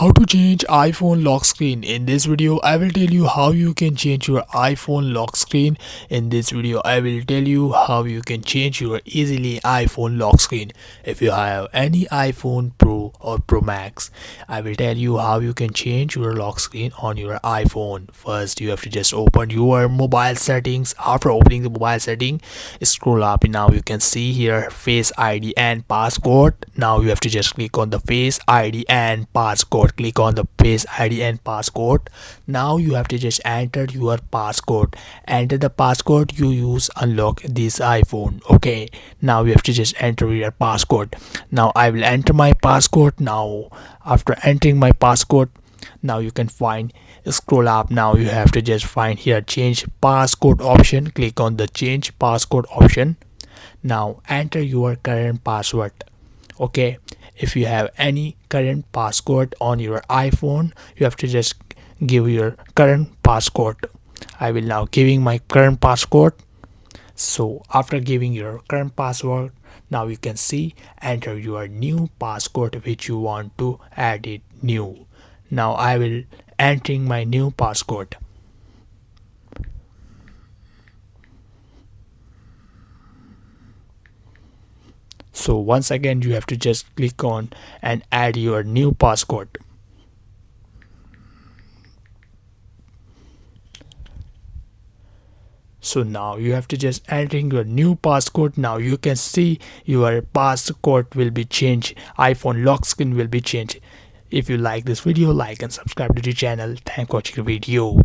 How to change iPhone lock screen. In this video I will tell you how you can change your iPhone lock screen. In this video I will tell you how you can change your easily iPhone lock screen. If you have any iPhone Pro or Pro Max, I will tell you how you can change your lock screen on your iPhone. First you have to just open your mobile settings. After opening the mobile setting, scroll up. Now you can see here Face ID and passcode. Now you have to just click on the Face ID and passcode. Click on the Face ID and passcode. Now you have to just enter your passcode. Enter the passcode you use unlock this iPhone. Okay, now you have to just enter your passcode. Now I will enter my passcode. Now after entering my passcode, now you can find, scroll up. Now you have to just find here change passcode option. Click on the change passcode option. Now enter your current password. Okay, if you have any current passcode on your iPhone, you have to just give your current passcode. I will now giving my current passcode. So after giving your current password, now you can see enter your new passcode which you want to add it new. Now I will entering my new passcode. So once again you have to just click on and add your new passcode. So now you have to just entering your new passcode. Now you can see your passcode will be changed. iPhone lock screen will be changed. If you like this video, like and subscribe to the channel. Thanks for watching the video.